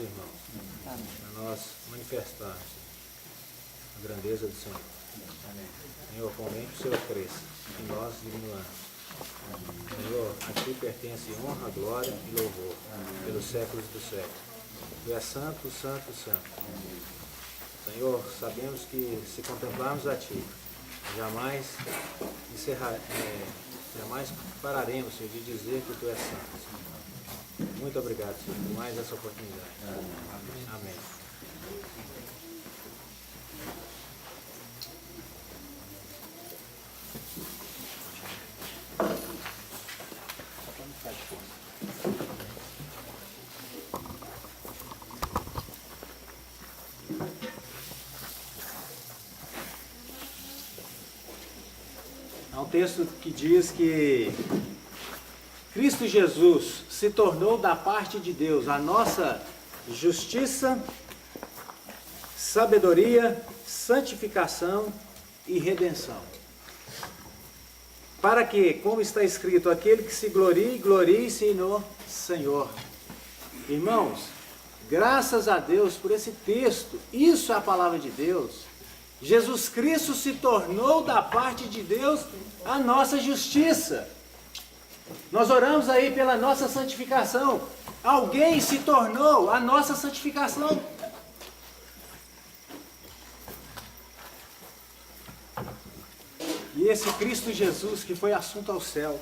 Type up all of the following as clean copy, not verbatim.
irmãos, para nós manifestarmos a grandeza do Senhor. Senhor, fomente o Senhor cresça, e nós diminuamos. Senhor, a Ti pertence honra, glória e louvor, pelos séculos dos séculos. Tu és santo, santo, santo. Senhor, sabemos que se contemplarmos a Ti, jamais pararemos, Senhor, de dizer que Tu és santo. Muito obrigado, Senhor, por mais essa oportunidade. Amém. Há um texto que diz que Cristo Jesus se tornou da parte de Deus a nossa justiça, sabedoria, santificação e redenção. Para que, como está escrito, aquele que se glorie, glorie-se no Senhor. Irmãos, graças a Deus por esse texto, isso é a palavra de Deus. Jesus Cristo se tornou da parte de Deus a nossa justiça. Nós oramos aí pela nossa santificação. Alguém se tornou a nossa santificação. E esse Cristo Jesus que foi assunto ao céu,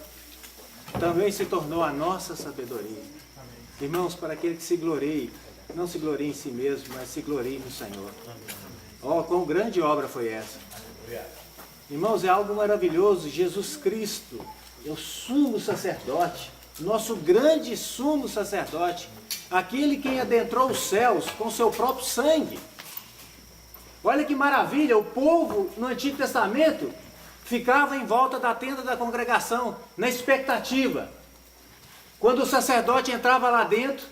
também se tornou a nossa sabedoria. Irmãos, para aquele que se glorie, não se glorie em si mesmo, mas se glorie no Senhor. Oh, quão grande obra foi essa. Irmãos, é algo maravilhoso. Jesus Cristo é o sumo sacerdote, nosso grande sumo sacerdote, aquele quem adentrou os céus com seu próprio sangue. Olha que maravilha, o povo no Antigo Testamento ficava em volta da tenda da congregação, na expectativa. Quando o sacerdote entrava lá dentro,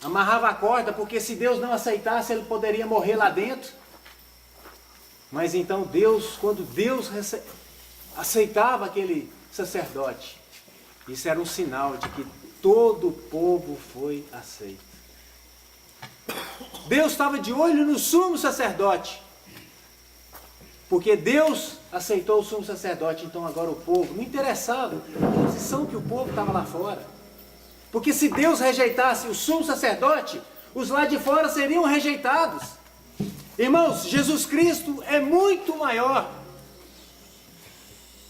amarrava a corda, porque se Deus não aceitasse, ele poderia morrer lá dentro. Mas então Deus, quando Deus aceitava aquele sacerdote, isso era um sinal de que todo o povo foi aceito. Deus estava de olho no sumo sacerdote, porque Deus aceitou o sumo sacerdote, então agora o povo, não interessava a posição que o povo estava lá fora. Porque se Deus rejeitasse o sumo sacerdote, os lá de fora seriam rejeitados. Irmãos, Jesus Cristo é muito maior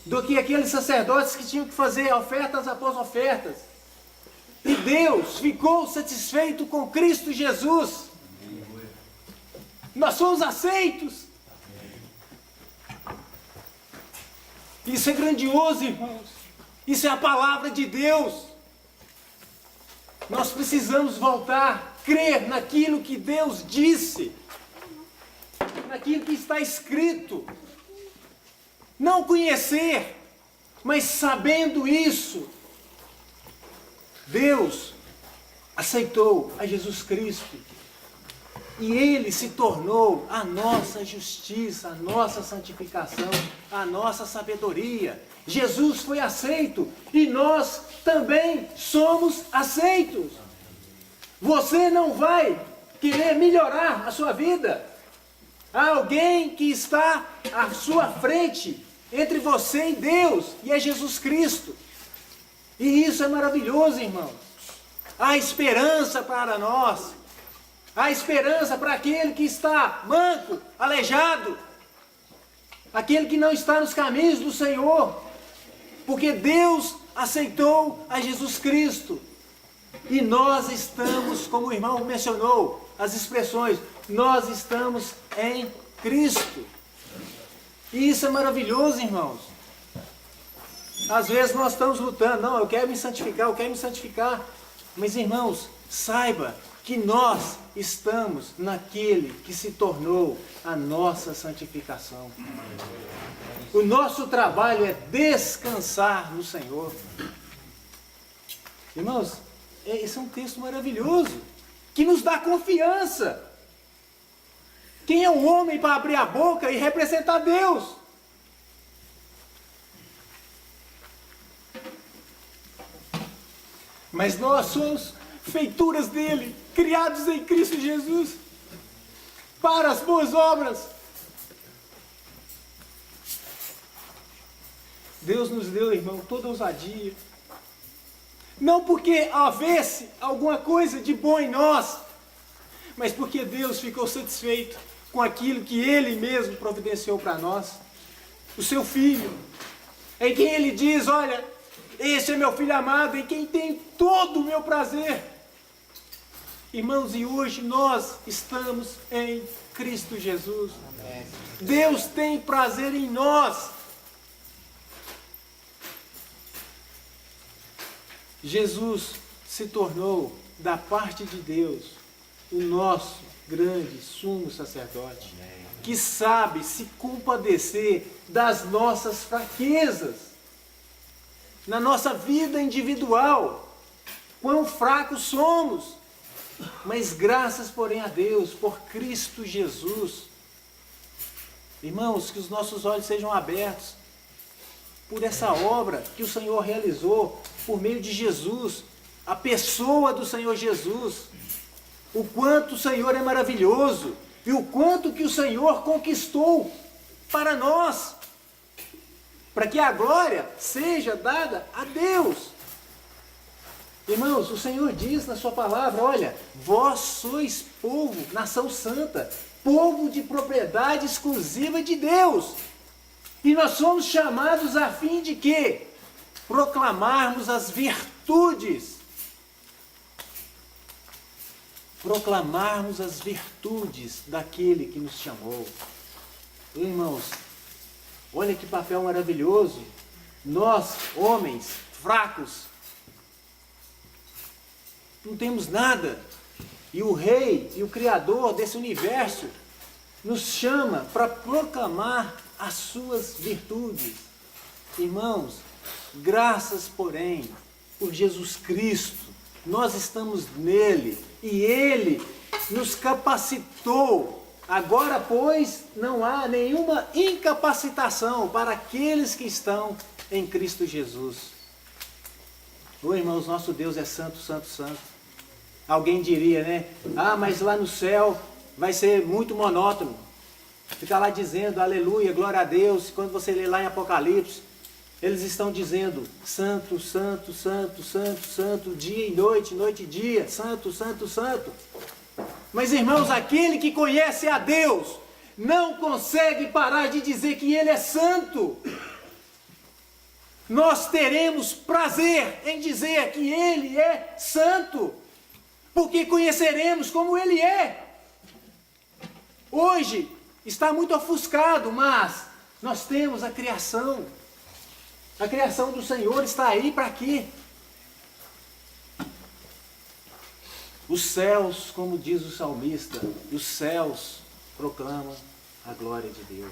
do que aqueles sacerdotes que tinham que fazer ofertas após ofertas. E Deus ficou satisfeito com Cristo Jesus. Nós somos aceitos. Isso é grandioso, irmãos. Isso é a palavra de Deus. Nós precisamos voltar, crer naquilo que Deus disse, naquilo que está escrito. Não conhecer, mas sabendo isso, Deus aceitou a Jesus Cristo e Ele se tornou a nossa justiça, a nossa santificação, a nossa sabedoria. Jesus foi aceito e nós também somos aceitos. Você não vai querer melhorar a sua vida. Há alguém que está à sua frente, entre você e Deus, e é Jesus Cristo. E isso é maravilhoso, irmãos. Há esperança para nós. Há esperança para aquele que está manco, aleijado, aquele que não está nos caminhos do Senhor. Porque Deus aceitou a Jesus Cristo. E nós estamos, como o irmão mencionou, as expressões, nós estamos em Cristo. E isso é maravilhoso, irmãos. Às vezes nós estamos lutando, não, eu quero me santificar. Mas, irmãos, saiba que nós estamos naquele que se tornou a nossa santificação. O nosso trabalho é descansar no Senhor. Irmãos, esse é um texto maravilhoso, que nos dá confiança. Quem é o homem para abrir a boca e representar Deus? Mas nós somos feituras dele, criados em Cristo Jesus, para as boas obras. Deus nos deu, irmão, toda ousadia. Não porque houvesse alguma coisa de bom em nós, mas porque Deus ficou satisfeito com aquilo que Ele mesmo providenciou para nós. O seu Filho, em quem Ele diz, olha, esse é meu Filho amado, em quem tem todo o meu prazer. Irmãos, e hoje nós estamos em Cristo Jesus. Deus tem prazer em nós. Jesus se tornou, da parte de Deus, o nosso grande sumo sacerdote, que sabe se compadecer das nossas fraquezas, na nossa vida individual, quão fracos somos, mas graças, porém, a Deus, por Cristo Jesus. Irmãos, que os nossos olhos sejam abertos por essa obra que o Senhor realizou por meio de Jesus, a pessoa do Senhor Jesus, o quanto o Senhor é maravilhoso e o quanto que o Senhor conquistou para nós, para que a glória seja dada a Deus. Irmãos, o Senhor diz na sua palavra, olha, vós sois povo, nação santa, povo de propriedade exclusiva de Deus. E nós somos chamados a fim de quê? Proclamarmos as virtudes. Proclamarmos as virtudes daquele que nos chamou. Irmãos, olha que papel maravilhoso. Nós, homens fracos, não temos nada. E o Rei e o Criador desse universo nos chama para proclamar as suas virtudes. Irmãos, graças, porém, por Jesus Cristo, nós estamos nele e ele nos capacitou. Agora, pois, não há nenhuma incapacitação para aqueles que estão em Cristo Jesus. Ô irmãos, nosso Deus é santo, santo, santo. Alguém diria, né? Ah, mas lá no céu vai ser muito monótono. Fica lá dizendo, aleluia, glória a Deus. Quando você lê lá em Apocalipse, eles estão dizendo, santo, santo, santo, santo, santo, dia e noite, noite e dia, santo, santo, santo. Mas irmãos, aquele que conhece a Deus, não consegue parar de dizer que Ele é santo. Nós teremos prazer em dizer que Ele é santo, porque conheceremos como Ele é. Hoje está muito ofuscado, mas nós temos a criação. A criação do Senhor está aí para quê? Os céus, como diz o salmista, os céus proclamam a glória de Deus.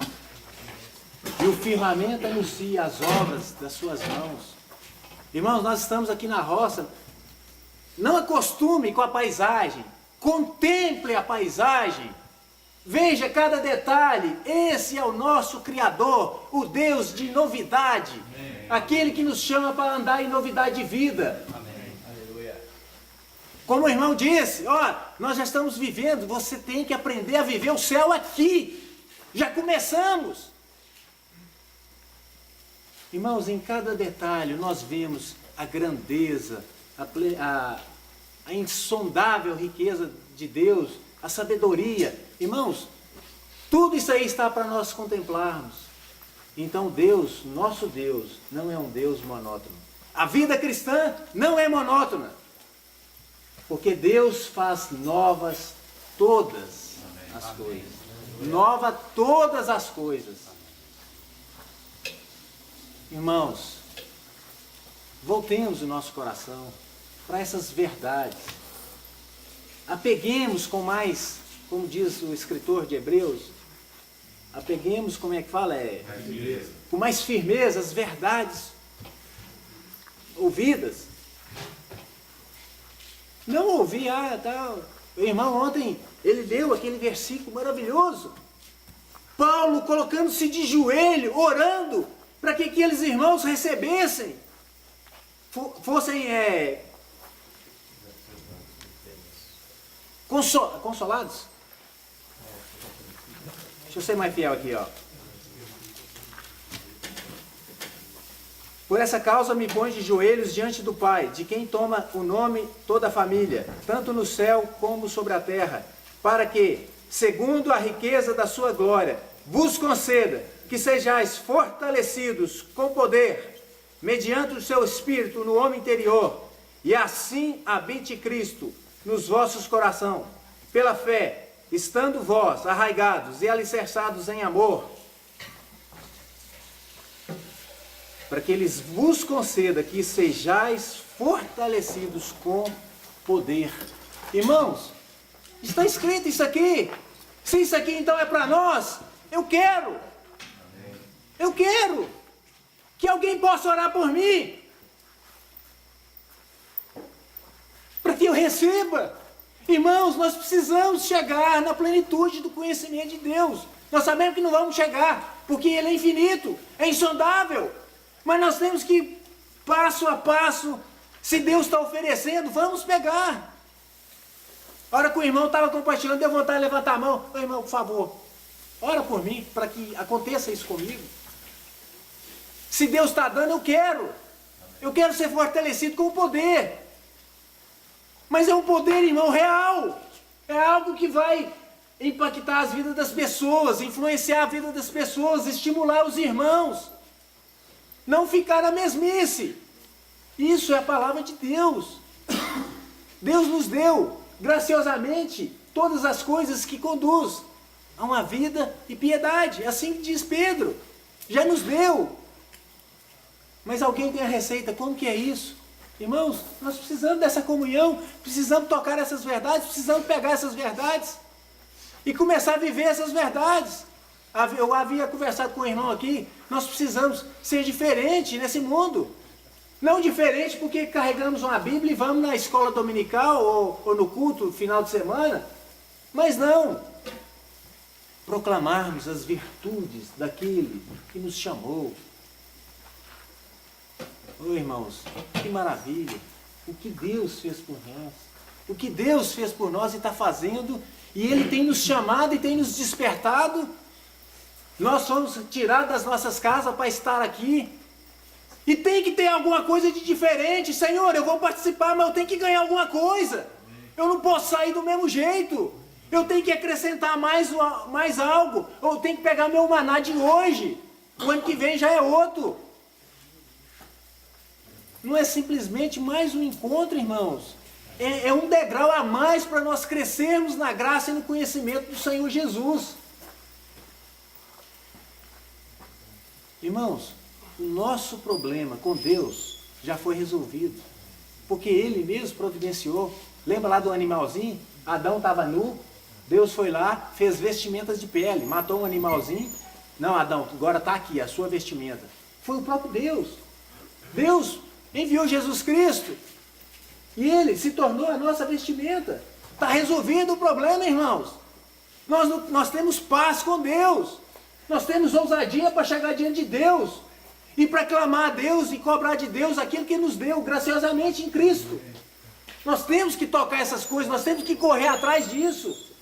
E o firmamento anuncia as obras das suas mãos. Irmãos, nós estamos aqui na roça. Não acostume com a paisagem. Contemple a paisagem. Veja cada detalhe. Esse é o nosso Criador, o Deus de novidade. Amém. Aquele que nos chama para andar em novidade de vida. Amém. Aleluia. Como o irmão disse, ó, nós já estamos vivendo, você tem que aprender a viver o céu aqui. Já começamos. Irmãos, em cada detalhe nós vemos a grandeza, a insondável riqueza de Deus, a sabedoria. Irmãos, tudo isso aí está para nós contemplarmos. Então Deus, nosso Deus, não é um Deus monótono. A vida cristã não é monótona, porque Deus faz novas todas as coisas. Nova todas as coisas. Irmãos, voltemos o nosso coração para essas verdades. Apeguemos com mais, como diz o escritor de Hebreus, apeguemos, como é que fala? Com mais firmeza as verdades ouvidas. Não ouvir, tal. O irmão ontem, ele leu aquele versículo maravilhoso. Paulo colocando-se de joelho, orando, para que aqueles irmãos recebessem, fossem Consolados? Deixa eu ser mais fiel aqui, ó. Por essa causa me põe de joelhos diante do Pai, de quem toma o nome toda a família, tanto no céu como sobre a terra, para que, segundo a riqueza da sua glória, vos conceda que sejais fortalecidos com poder, mediante o seu Espírito no homem interior, e assim habite Cristo nos vossos corações, pela fé, estando vós arraigados e alicerçados em amor, para que eles vos conceda que sejais fortalecidos com poder. Irmãos, está escrito isso aqui. Se isso aqui então é para nós, eu quero que alguém possa orar por mim, para que eu receba. Irmãos, nós precisamos chegar na plenitude do conhecimento de Deus. Nós sabemos que não vamos chegar, porque Ele é infinito, é insondável. Mas nós temos que, passo a passo, se Deus está oferecendo, vamos pegar. A hora que o irmão estava compartilhando, deu vontade de levantar a mão. Ô irmão, por favor, ora por mim, para que aconteça isso comigo. Se Deus está dando, eu quero. Eu quero ser fortalecido com o poder. Mas é um poder, irmão, real. É algo que vai impactar as vidas das pessoas, influenciar a vida das pessoas, estimular os irmãos. Não ficar na mesmice. Isso é a palavra de Deus. Deus nos deu, graciosamente, todas as coisas que conduz a uma vida e piedade. Assim diz Pedro. Já nos deu. Mas alguém tem a receita. Como que é isso? Irmãos, nós precisamos dessa comunhão, precisamos tocar essas verdades, precisamos pegar essas verdades e começar a viver essas verdades. Eu havia conversado com o irmão aqui, nós precisamos ser diferentes nesse mundo. Não diferente porque carregamos uma Bíblia e vamos na escola dominical ou no culto final de semana, mas não. Proclamarmos as virtudes daquele que nos chamou. Oh, irmãos, que maravilha, o que Deus fez por nós, o que Deus fez por nós e está fazendo, e Ele tem nos chamado e tem nos despertado. Nós fomos tirados das nossas casas para estar aqui, e tem que ter alguma coisa de diferente. Senhor, eu vou participar, mas eu tenho que ganhar alguma coisa, eu não posso sair do mesmo jeito, eu tenho que acrescentar mais algo, eu tenho que pegar meu maná de hoje, o ano que vem já é outro. Não é simplesmente mais um encontro, irmãos. É um degrau a mais para nós crescermos na graça e no conhecimento do Senhor Jesus. Irmãos, o nosso problema com Deus já foi resolvido. Porque Ele mesmo providenciou. Lembra lá do animalzinho? Adão estava nu. Deus foi lá, fez vestimentas de pele. Matou um animalzinho. Não, Adão, agora está aqui a sua vestimenta. Foi o próprio Deus. Deus enviou Jesus Cristo e Ele se tornou a nossa vestimenta. Está resolvido o problema, irmãos. Nós temos paz com Deus. Nós temos ousadia para chegar diante de Deus e para clamar a Deus e cobrar de Deus aquilo que nos deu graciosamente em Cristo. Nós temos que tocar essas coisas, nós temos que correr atrás disso.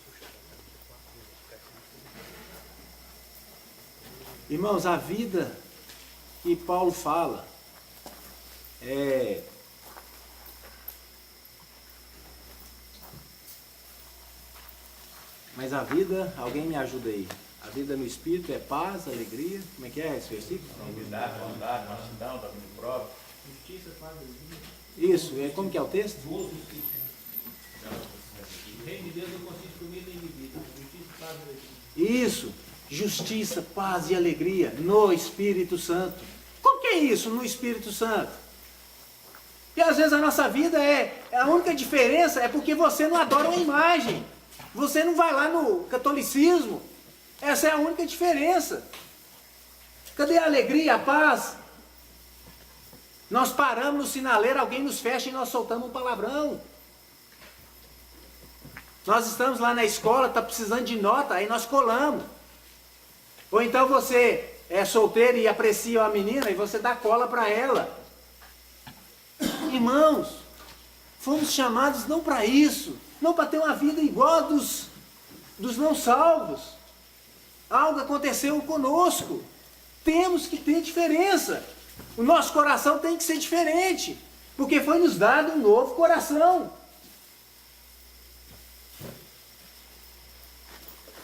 Irmãos, a vida que Paulo fala mas a vida, alguém me ajuda aí. A vida no Espírito é paz, alegria. Como é que é esse versículo? Unidade, bondade, mansidão, domínio próprio. Justiça, paz, alegria. Isso, como que é o texto? Boa justiça. O reino de Deus não consiste em comida nem bebida. Justiça, paz, alegria. Isso, justiça, paz e alegria no Espírito Santo. Como que é isso no Espírito Santo? E às vezes a nossa vida a única diferença é porque você não adora uma imagem. Você não vai lá no catolicismo. Essa é a única diferença. Cadê a alegria, a paz? Nós paramos no sinaleiro, alguém nos fecha e nós soltamos um palavrão. Nós estamos lá na escola, está precisando de nota, aí nós colamos. Ou então você é solteiro e aprecia a menina e você dá cola para ela. Irmãos, fomos chamados não para isso. não para ter uma vida igual a dos não salvos. Algo aconteceu conosco. Temos que ter diferença. O nosso coração tem que ser diferente, porque foi nos dado um novo coração.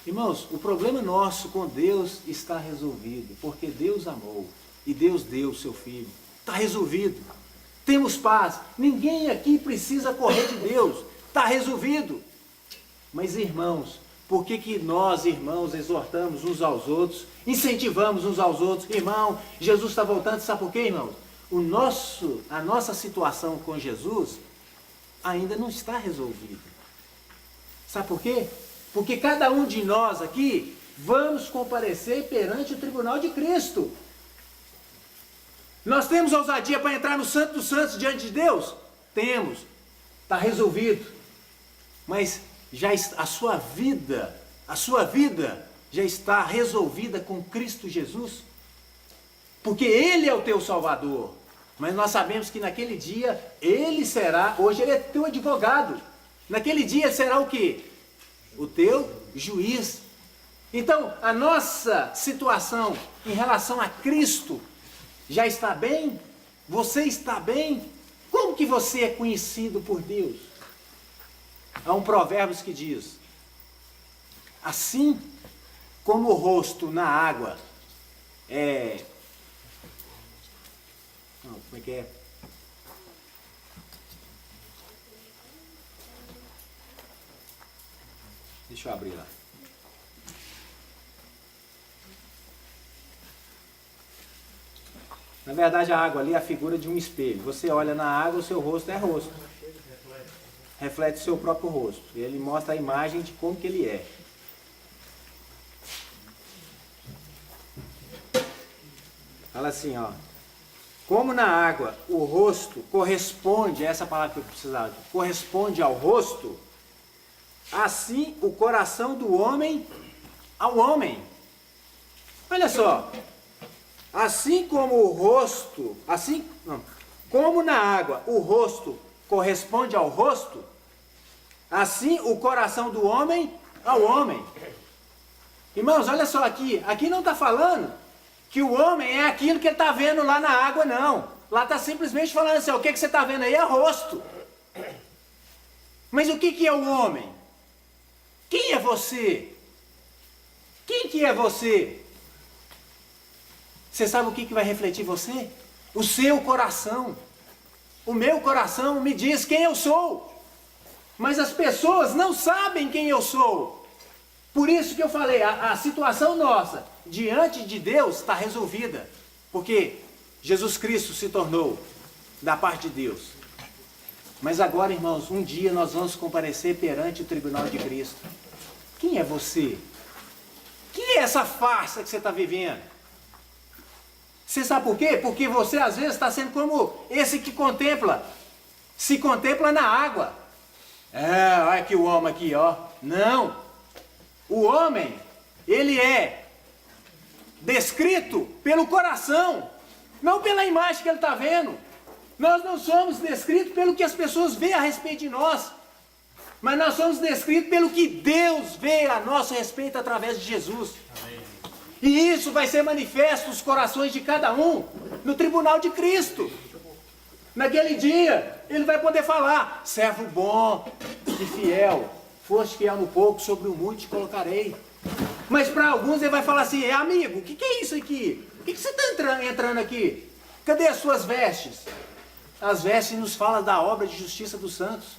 Irmãos, o problema nosso com Deus está resolvido, porque Deus amou e Deus deu o seu Filho. Está resolvido. Temos paz. Ninguém aqui precisa correr de Deus. Está resolvido. Mas, irmãos, por que nós, irmãos, exortamos uns aos outros, incentivamos uns aos outros? Irmão, Jesus está voltando, sabe por quê, irmãos? A nossa situação com Jesus ainda não está resolvida. Sabe por quê? Porque cada um de nós aqui vamos comparecer perante o tribunal de Cristo. Nós temos ousadia para entrar no Santo dos Santos diante de Deus? Temos. Está resolvido. Mas a sua vida já está resolvida com Cristo Jesus? Porque Ele é o teu Salvador. Mas nós sabemos que naquele dia Ele será, hoje Ele é teu advogado. Naquele dia será o quê? O teu juiz. Então, a nossa situação em relação a Cristo já está bem? Você está bem? Como que você é conhecido por Deus? Há um provérbio que diz: assim como o rosto na água como é que é? Deixa eu abrir lá. Na verdade, a água ali é a figura de um espelho. Você olha na água, o seu rosto é rosto. Reflete o seu próprio rosto. Ele mostra a imagem de como que ele é. Fala assim, ó. Como na água o rosto corresponde, essa palavra que eu precisava, corresponde ao rosto, assim o coração do homem ao homem. Olha só. Assim como o rosto, como na água o rosto corresponde ao rosto, assim o coração do homem ao homem. Irmãos, olha só aqui não está falando que o homem é aquilo que ele está vendo lá na água, não. Lá está simplesmente falando assim, o que você está vendo aí é rosto. Mas o que é o homem? Quem é você? Quem que é você? Você sabe o que vai refletir você? O seu coração. O meu coração me diz quem eu sou. Mas as pessoas não sabem quem eu sou. Por isso que eu falei, a situação nossa diante de Deus está resolvida. Porque Jesus Cristo se tornou da parte de Deus. Mas agora, irmãos, um dia nós vamos comparecer perante o tribunal de Cristo. Quem é você? Que é essa farsa que você está vivendo? Você sabe por quê? Porque você às vezes está sendo como esse que se contempla na água. Olha que o homem aqui, ó. Não. O homem, ele é descrito pelo coração, não pela imagem que ele está vendo. Nós não somos descritos pelo que as pessoas veem a respeito de nós, mas nós somos descritos pelo que Deus vê a nosso respeito através de Jesus. Amém. E isso vai ser manifesto nos corações de cada um no tribunal de Cristo. Naquele dia, ele vai poder falar: servo bom e fiel, foste fiel no pouco, sobre o muito te colocarei. Mas para alguns ele vai falar assim: amigo, o que é isso aqui? O que você está entrando aqui? Cadê as suas vestes? As vestes nos falam da obra de justiça dos santos.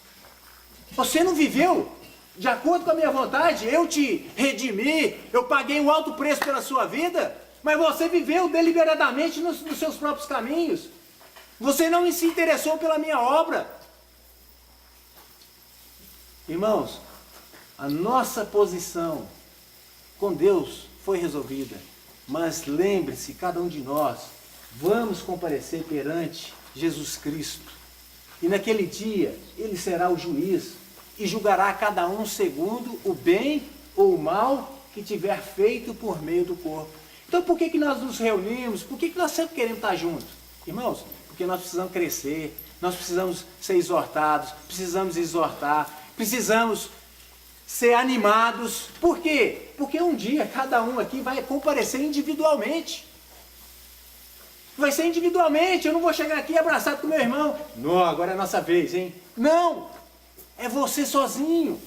Você não viveu de acordo com a minha vontade, eu te redimi, eu paguei um alto preço pela sua vida, mas você viveu deliberadamente nos seus próprios caminhos. Você não se interessou pela minha obra. Irmãos, a nossa posição com Deus foi resolvida, mas lembre-se, cada um de nós, vamos comparecer perante Jesus Cristo, e naquele dia Ele será o juiz, e julgará cada um segundo o bem ou o mal que tiver feito por meio do corpo. Então por que nós nos reunimos? Por que nós sempre queremos estar juntos? Irmãos, porque nós precisamos crescer, nós precisamos ser exortados, precisamos exortar, precisamos ser animados. Por quê? Porque um dia cada um aqui vai comparecer individualmente. Vai ser individualmente. Eu não vou chegar aqui abraçado com meu irmão. Não, agora é a nossa vez, hein? Não! É você sozinho.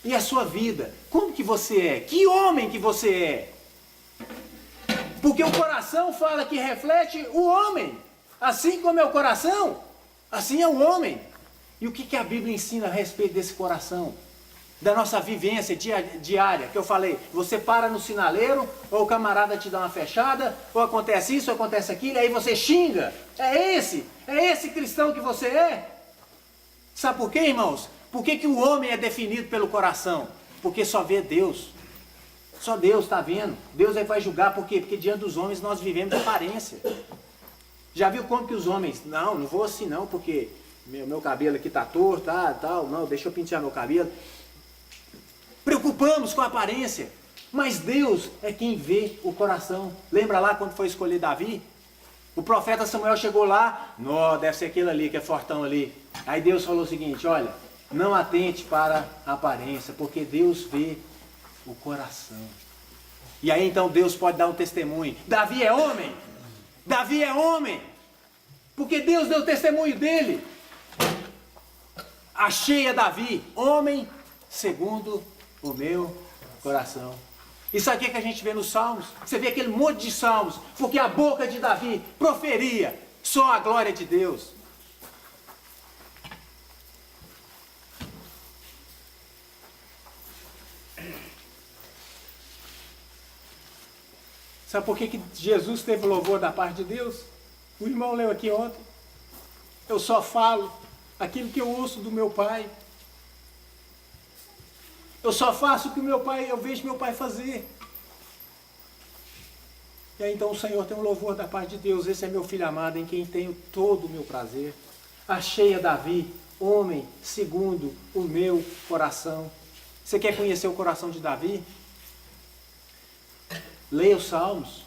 E a sua vida? Como que você é? Que homem que você é? Porque o coração fala que reflete o homem. Assim como é o coração, assim é o homem. E o que a Bíblia ensina a respeito desse coração? Da nossa vivência diária, que eu falei, você para no sinaleiro, ou o camarada te dá uma fechada, ou acontece isso, ou acontece aquilo, aí você xinga. É esse cristão que você é? Sabe por quê, irmãos? Por que o homem é definido pelo coração? Porque só vê Deus. Só Deus está vendo. Deus aí vai julgar, por quê? Porque diante dos homens nós vivemos de aparência. Já viu como que os homens, não vou assim não, porque meu cabelo aqui está torto, tal, não, deixa eu pentear meu cabelo. Preocupamos com a aparência, mas Deus é quem vê o coração. Lembra lá quando foi escolher Davi? O profeta Samuel chegou lá, não, deve ser aquele ali que é fortão ali. Aí Deus falou o seguinte, olha, não atente para a aparência, porque Deus vê o coração. E aí então Deus pode dar um testemunho. Davi é homem! Davi é homem! Porque Deus deu testemunho dele. Achei a Davi, homem segundo o meu coração. Isso aqui é que a gente vê nos Salmos. Você vê aquele monte de Salmos, porque a boca de Davi proferia só a glória de Deus. Sabe por que Jesus teve louvor da parte de Deus? O irmão leu aqui ontem. Eu só falo aquilo que eu ouço do meu pai. Eu só faço o que eu vejo meu pai fazer. E aí então o Senhor tem um louvor da parte de Deus. Esse é meu filho amado, em quem tenho todo o meu prazer. Achei a Davi, homem segundo o meu coração. Você quer conhecer o coração de Davi? Leia os Salmos.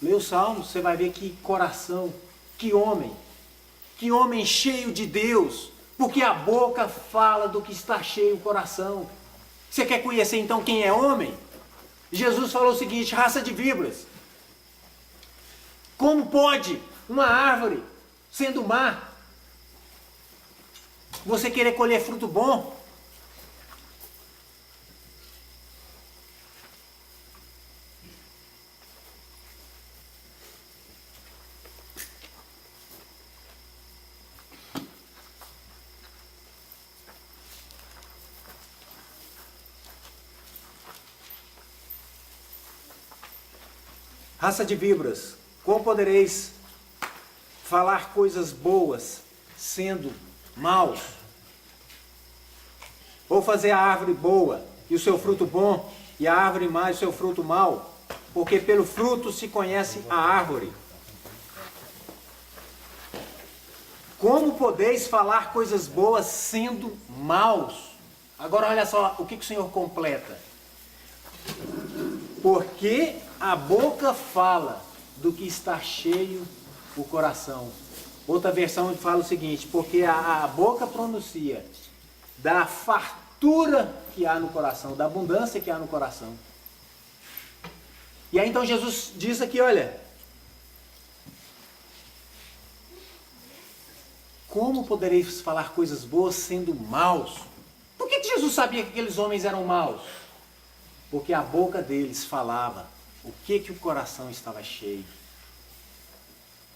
Leia os Salmos, você vai ver que coração, que homem cheio de Deus. Porque a boca fala do que está cheio o coração. Você quer conhecer então quem é homem? Jesus falou o seguinte, raça de víboras. Como pode uma árvore, sendo má, você querer colher fruto bom? Raça de víboras, como podereis falar coisas boas sendo maus? Ou fazer a árvore boa e o seu fruto bom, e a árvore má e o seu fruto mau? Porque pelo fruto se conhece a árvore. Como podeis falar coisas boas sendo maus? Agora olha só o que o Senhor completa. Porque a boca fala do que está cheio o coração. Outra versão fala o seguinte, porque a boca pronuncia da fartura que há no coração, da abundância que há no coração. E aí então Jesus diz aqui, olha, como podereis falar coisas boas sendo maus? Por que Jesus sabia que aqueles homens eram maus? Porque a boca deles falava o que o coração estava cheio.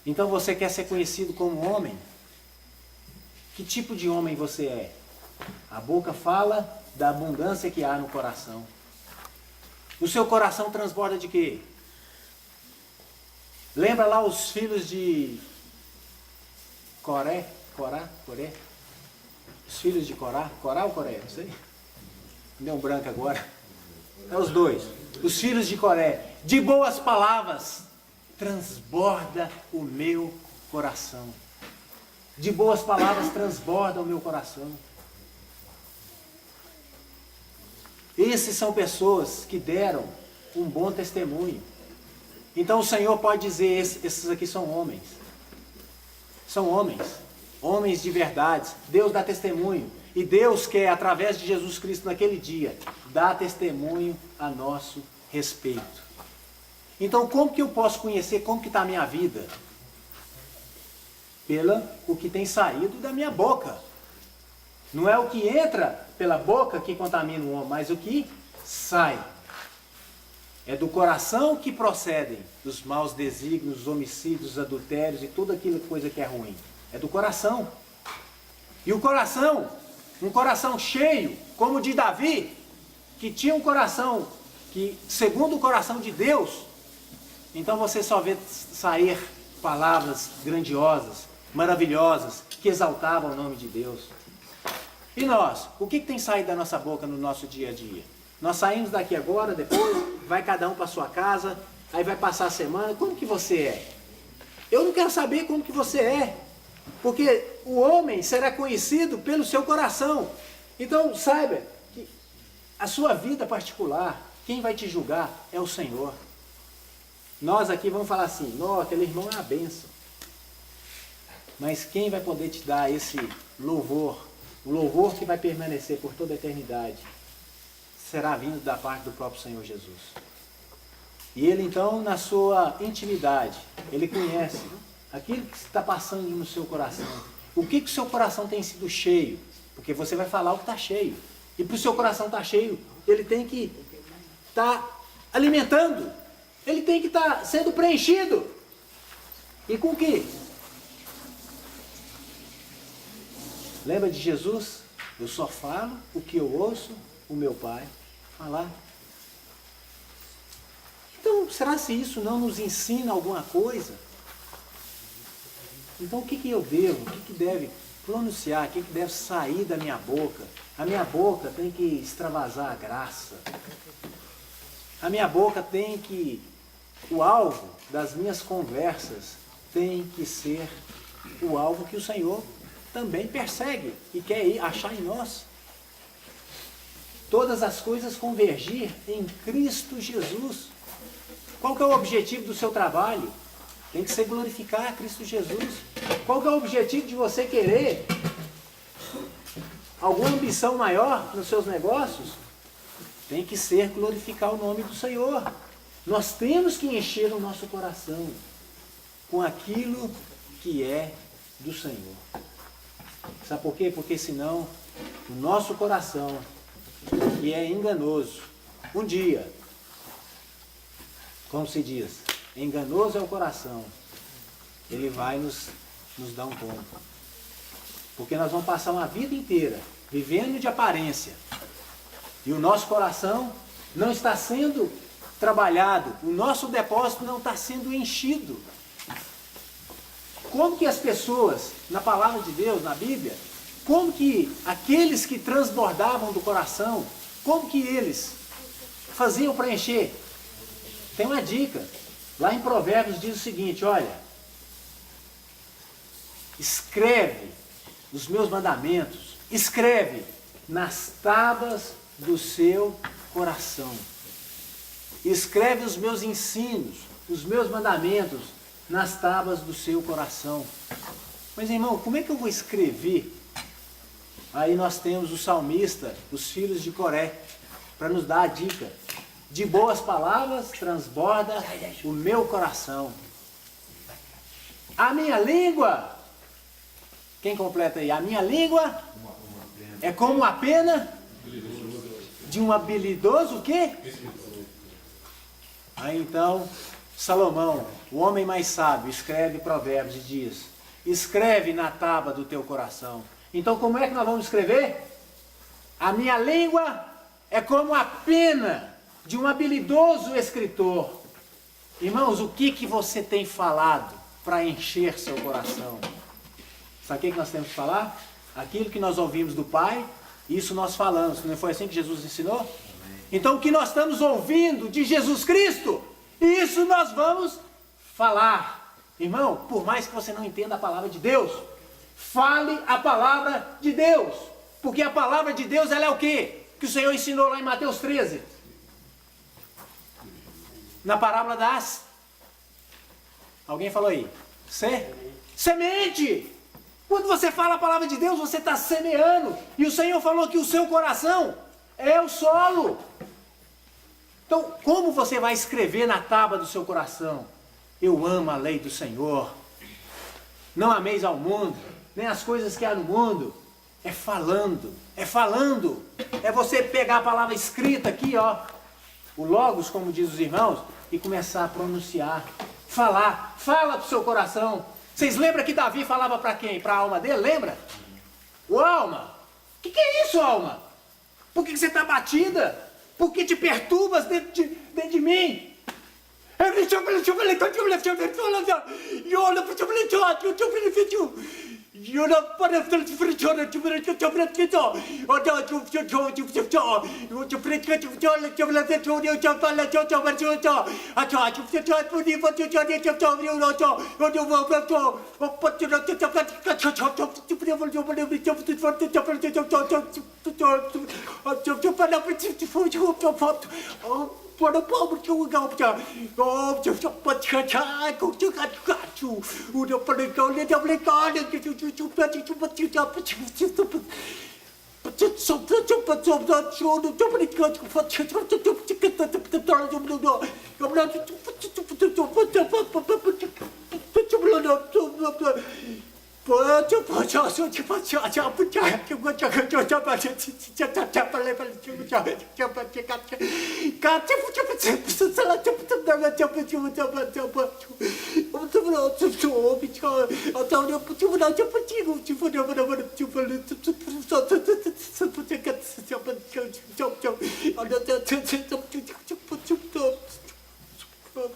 Então você quer ser conhecido como homem? Que tipo de homem você é? A boca fala da abundância que há no coração. O seu coração transborda de quê? Lembra lá os filhos de Coré? Os filhos de Corá? Corá ou Coré? Não sei. Me deu um branco agora. É os dois. Os filhos de Coré. De boas palavras transborda o meu coração. De boas palavras transborda o meu coração. Esses são pessoas que deram um bom testemunho. Então o Senhor pode dizer, esses aqui são homens. São homens. homens de verdades. Deus dá testemunho. E Deus quer, através de Jesus Cristo naquele dia, dar testemunho a nosso respeito. Então, como que eu posso conhecer como que está a minha vida? O que tem saído da minha boca. Não é o que entra pela boca que contamina o homem, mas o que sai. É do coração que procedem os maus desígnios, os homicídios, os adultérios e toda aquela coisa que é ruim. É do coração. E o coração, um coração cheio, como o de Davi, que tinha um coração que, segundo o coração de Deus, então você só vê sair palavras grandiosas, maravilhosas, que exaltavam o nome de Deus. E nós, o que tem saído da nossa boca no nosso dia a dia? Nós saímos daqui agora, depois, vai cada um para sua casa, aí vai passar a semana, como que você é? Eu não quero saber como que você é, porque o homem será conhecido pelo seu coração. Então, saiba que a sua vida particular, quem vai te julgar é o Senhor. Nós aqui vamos falar assim, não, aquele irmão é uma bênção. Mas quem vai poder te dar esse louvor, o louvor que vai permanecer por toda a eternidade, será vindo da parte do próprio Senhor Jesus. E Ele então, na sua intimidade, Ele conhece aquilo que está passando no seu coração. O que o seu coração tem sido cheio? Porque você vai falar o que está cheio. E para o seu coração estar cheio, ele tem que estar alimentando. Ele tem que estar sendo preenchido. E com o quê? Lembra de Jesus? Eu só falo o que eu ouço o meu Pai falar. Então, será se isso não nos ensina alguma coisa? Então, o que eu devo? O que deve pronunciar? O que deve sair da minha boca? A minha boca tem que extravasar a graça. A minha boca tem que... O alvo das minhas conversas tem que ser o alvo que o Senhor também persegue e quer achar em nós. Todas as coisas convergir em Cristo Jesus. Qual que é o objetivo do seu trabalho? Tem que ser glorificar Cristo Jesus. Qual que é o objetivo de você querer alguma ambição maior nos seus negócios? Tem que ser glorificar o nome do Senhor. Nós temos que encher o nosso coração com aquilo que é do Senhor. Sabe por quê? Porque senão o nosso coração, que é enganoso, um dia, como se diz, enganoso é o coração, ele vai nos dar um tombo. Porque nós vamos passar uma vida inteira vivendo de aparência. E o nosso coração não está sendo trabalhado, o nosso depósito não está sendo enchido. Como que as pessoas, na palavra de Deus, na Bíblia, como que aqueles que transbordavam do coração, como que eles faziam para encher? Tem uma dica. Lá em Provérbios diz o seguinte, olha, escreve os meus mandamentos, escreve nas tábuas do seu coração. Escreve os meus ensinos, os meus mandamentos nas tábuas do seu coração. Mas irmão, como é que eu vou escrever? Aí nós temos o salmista, os filhos de Coré, para nos dar a dica. De boas palavras transborda o meu coração. A minha língua, quem completa aí? A minha língua é como a pena de um habilidoso o quê? Aí então, Salomão, o homem mais sábio, escreve Provérbios e diz, escreve na tábua do teu coração. Então como é que nós vamos escrever? A minha língua é como a pena de um habilidoso escritor. Irmãos, o que você tem falado para encher seu coração? Sabe o que nós temos que falar? Aquilo que nós ouvimos do Pai, isso nós falamos. Não foi assim que Jesus ensinou? Então o que nós estamos ouvindo de Jesus Cristo, isso nós vamos falar. Irmão, por mais que você não entenda a palavra de Deus, fale a palavra de Deus. Porque a palavra de Deus, ela é o quê? Que o Senhor ensinou lá em Mateus 13. Na parábola das... Alguém falou aí? Semente. Quando você fala a palavra de Deus, você está semeando. E o Senhor falou que o seu coração é o solo. Então, como você vai escrever na tábua do seu coração? Eu amo a lei do Senhor. Não ameis ao mundo, nem as coisas que há no mundo. É falando, é falando. É você pegar a palavra escrita aqui, ó. O logos, como diz os irmãos, e começar a pronunciar. Falar, fala pro seu coração. Vocês lembram que Davi falava para quem? Para a alma dele, lembra? Ô alma, o que é isso, alma? Por que você está batida? Por que te perturbas dentro de mim? Para pobre que o gạo chả cho bật chả chả cũng chưa gạt chủ được para câu lên trong lên con được chú bật sống cho bật ra cho được cho bật câu cho bật cho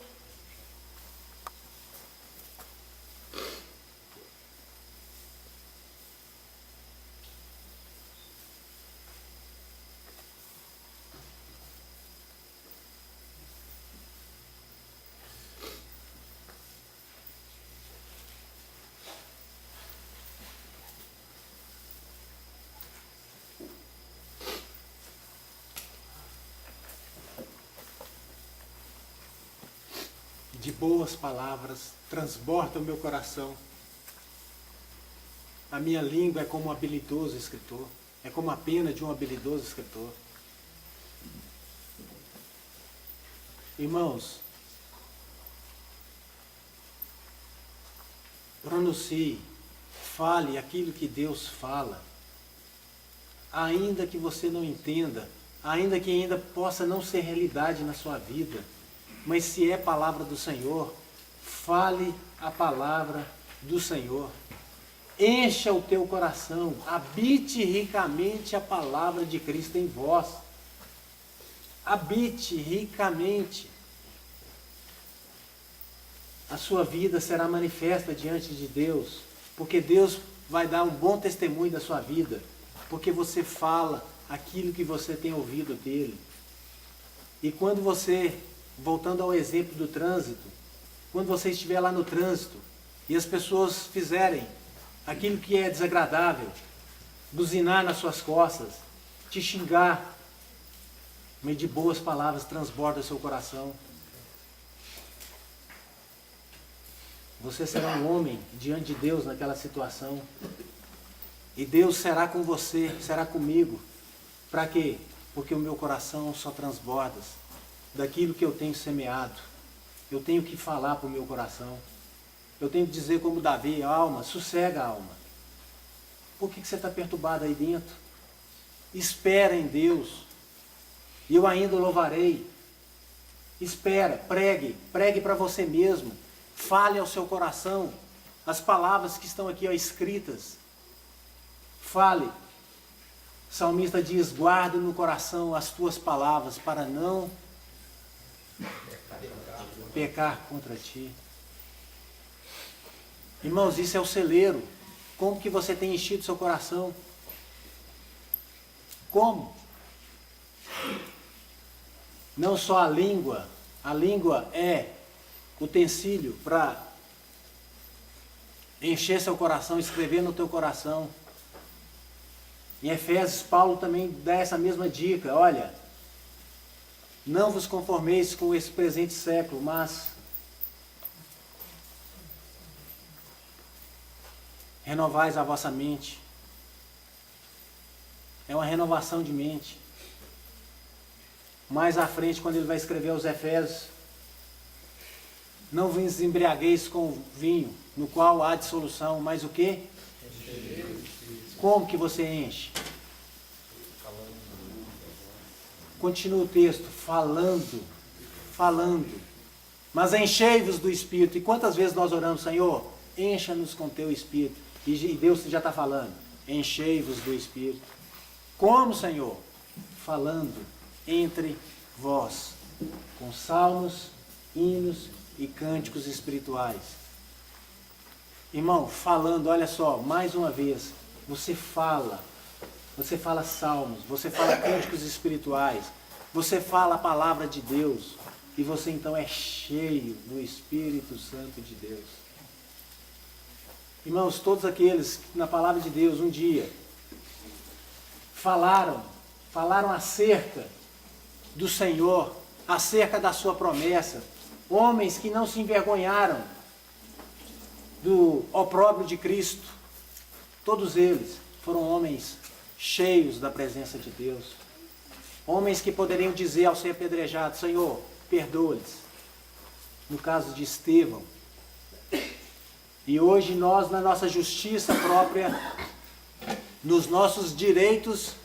De boas palavras transborda o meu coração. A minha língua é como um habilidoso escritor, é como a pena de um habilidoso escritor. Irmãos, pronuncie, fale aquilo que Deus fala, ainda que você não entenda, ainda que ainda possa não ser realidade na sua vida. Mas se é palavra do Senhor, fale a palavra do Senhor. Encha o teu coração, habite ricamente a palavra de Cristo em vós. Habite ricamente. A sua vida será manifesta diante de Deus, porque Deus vai dar um bom testemunho da sua vida, porque você fala aquilo que você tem ouvido dele. E quando você, voltando ao exemplo do trânsito, quando você estiver lá no trânsito e as pessoas fizerem aquilo que é desagradável, buzinar nas suas costas, te xingar, mas de boas palavras transborda o seu coração. Você será um homem diante de Deus naquela situação. E Deus será com você, será comigo. Para quê? Porque o meu coração só transborda daquilo que eu tenho semeado. Eu tenho que falar para o meu coração. Eu tenho que dizer como Davi, alma, sossega, alma. Por que você está perturbado aí dentro? Espera em Deus. E eu ainda louvarei. Espera, pregue para você mesmo. Fale ao seu coração as palavras que estão aqui escritas. Fale. O salmista diz, guarda no coração as tuas palavras para não pecar contra ti. Irmãos, isso é o celeiro. Como que você tem enchido seu coração? Como? Não só a língua é utensílio para encher seu coração, escrever no teu coração. Em Efésios, Paulo também dá essa mesma dica, olha, não vos conformeis com esse presente século, mas renovais a vossa mente. É uma renovação de mente. Mais à frente, quando ele vai escrever aos Efésios, não vos embriagueis com vinho, no qual há dissolução, mas o quê? Como que você enche? Continua o texto, falando. Mas enchei-vos do Espírito. E quantas vezes nós oramos, Senhor, encha-nos com teu Espírito. E Deus já está falando, enchei-vos do Espírito. Como, Senhor? Falando entre vós, com salmos, hinos e cânticos espirituais. Irmão, falando, olha só, mais uma vez, você fala salmos, você fala cânticos espirituais, você fala a palavra de Deus, e você então é cheio do Espírito Santo de Deus. Irmãos, todos aqueles que na palavra de Deus um dia falaram acerca do Senhor, acerca da sua promessa, homens que não se envergonharam do opróbrio de Cristo, todos eles foram homens cheios da presença de Deus, homens que poderiam dizer ao ser apedrejado, Senhor, perdoa-lhes, no caso de Estevão. E hoje nós, na nossa justiça própria, nos nossos direitos,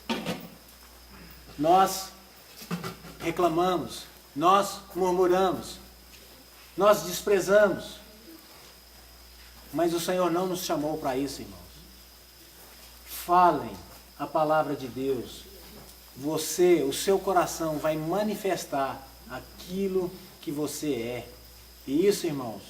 nós reclamamos, nós murmuramos, nós desprezamos. Mas o Senhor não nos chamou para isso, irmãos. Falem a palavra de Deus. Você, o seu coração vai manifestar aquilo que você é. E isso, irmãos,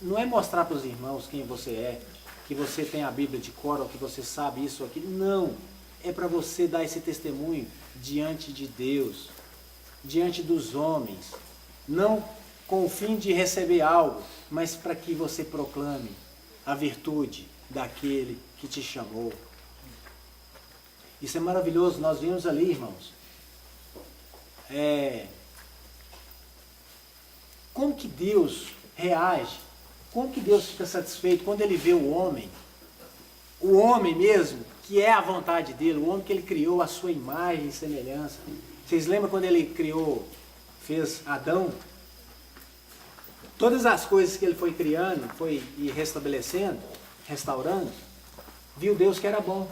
não é mostrar para os irmãos quem você é, que você tem a Bíblia de cor, ou que você sabe isso ou aquilo. Não. É para você dar esse testemunho diante de Deus, diante dos homens. Não com o fim de receber algo, mas para que você proclame a virtude daquele que te chamou. Isso é maravilhoso. Nós vimos ali, irmãos, como que Deus reage, como que Deus fica satisfeito quando Ele vê o homem mesmo, que é a vontade dele, o homem que Ele criou à sua imagem e semelhança. Vocês lembram quando Ele fez Adão? Todas as coisas que Ele foi criando, foi restabelecendo, restaurando, viu Deus que era bom.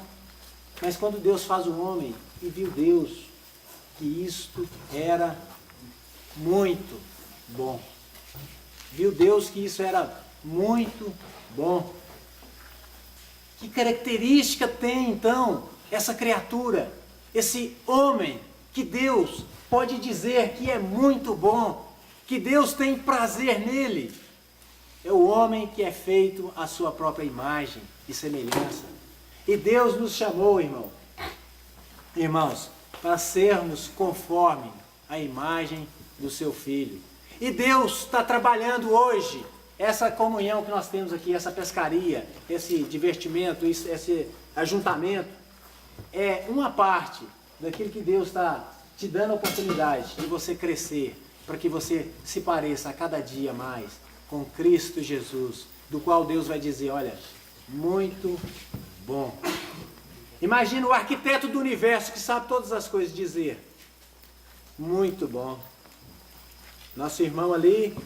Mas quando Deus faz o homem, e viu Deus que isto era muito bom. Viu Deus que isso era muito bom. Que característica tem então essa criatura, esse homem, que Deus pode dizer que é muito bom, que Deus tem prazer nele? É o homem que é feito à sua própria imagem e semelhança. E Deus nos chamou, irmãos, para sermos conforme a imagem do seu Filho. E Deus está trabalhando hoje essa comunhão que nós temos aqui, essa pescaria, esse divertimento, esse ajuntamento, é uma parte daquilo que Deus está te dando a oportunidade de você crescer, para que você se pareça a cada dia mais com Cristo Jesus, do qual Deus vai dizer, olha, muito bom. Imagina o arquiteto do universo que sabe todas as coisas dizer, muito bom. Nosso irmão ali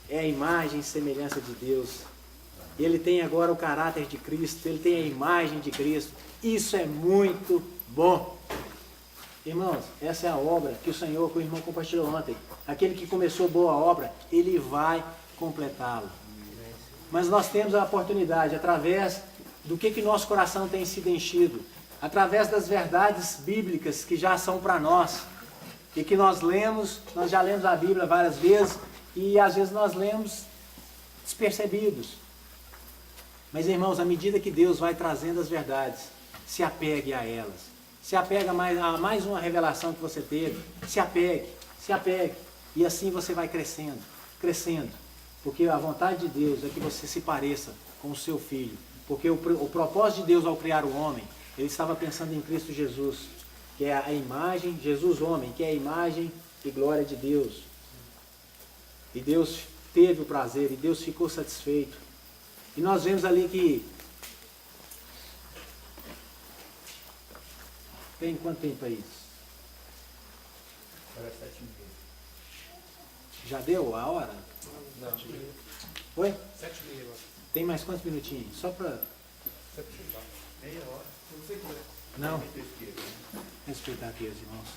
é a imagem e semelhança de Deus. Ele tem agora o caráter de Cristo, ele tem a imagem de Cristo. Isso é muito bom. Irmãos, essa é a obra que o Senhor, que o irmão compartilhou ontem. Aquele que começou boa obra, ele vai completá-la. Mas nós temos a oportunidade, através do que nosso coração tem sido enchido, através das verdades bíblicas que já são para nós, e que nós já lemos a Bíblia várias vezes, e às vezes nós lemos despercebidos. Mas, irmãos, à medida que Deus vai trazendo as verdades, se apegue a elas. Se apega a mais uma revelação que você teve. Se apegue. E assim você vai crescendo. Porque a vontade de Deus é que você se pareça com o seu Filho. Porque o propósito de Deus ao criar o homem, Ele estava pensando em Cristo Jesus, que é a imagem, Jesus homem, que é a imagem e glória de Deus. E Deus teve o prazer, e Deus ficou satisfeito. E nós vemos ali que Tem quanto tempo aí? Parece 7h30. Já deu a hora? Não, Oi? 7h30 agora. Tem mais quantos minutinhos? Só para... Meia hora. Se você quiser. Não. Respeitar aqui os irmãos.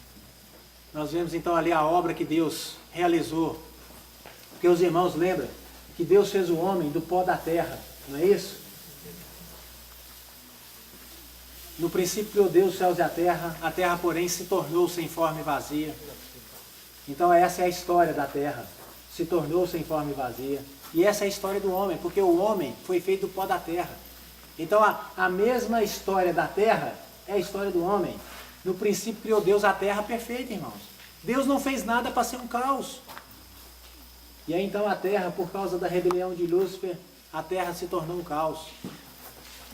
Nós vemos então ali a obra que Deus realizou. Porque os irmãos lembram que Deus fez o homem do pó da terra, não é isso? No princípio criou Deus os céus e a terra porém se tornou sem forma e vazia. Então essa é a história da terra, se tornou sem forma e vazia. E essa é a história do homem, porque o homem foi feito do pó da terra. Então a mesma história da terra é a história do homem. No princípio criou Deus a terra perfeita, irmãos. Deus não fez nada para ser um caos. E aí então a terra, por causa da rebelião de Lúcifer, a terra se tornou um caos.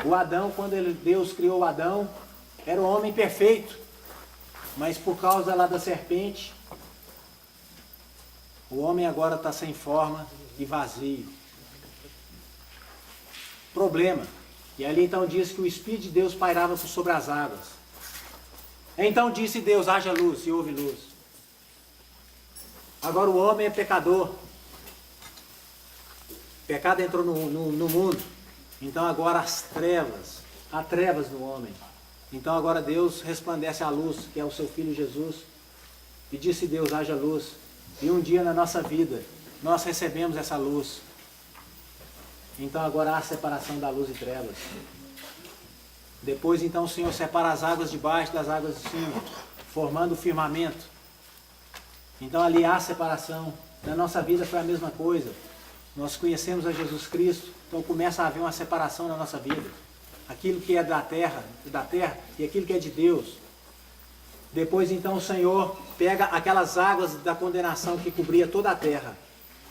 O Adão, quando Deus criou o Adão, era o homem perfeito. Mas por causa lá da serpente, o homem agora está sem forma e vazio. Problema. E ali então diz que o Espírito de Deus pairava sobre as águas. Então disse Deus, haja luz, e houve luz. Agora o homem é pecador. O pecado entrou no mundo. Então agora há trevas no homem. Então agora Deus resplandece a luz, que é o seu Filho Jesus. E disse Deus, haja luz. E um dia na nossa vida, nós recebemos essa luz. Então agora há separação da luz e trevas. Depois então o Senhor separa as águas de baixo das águas de cima, formando o firmamento. Então ali há separação. Na nossa vida foi a mesma coisa. Nós conhecemos a Jesus Cristo, então começa a haver uma separação na nossa vida. Aquilo que é da terra e aquilo que é de Deus. Depois então o Senhor pega aquelas águas da condenação que cobria toda a terra,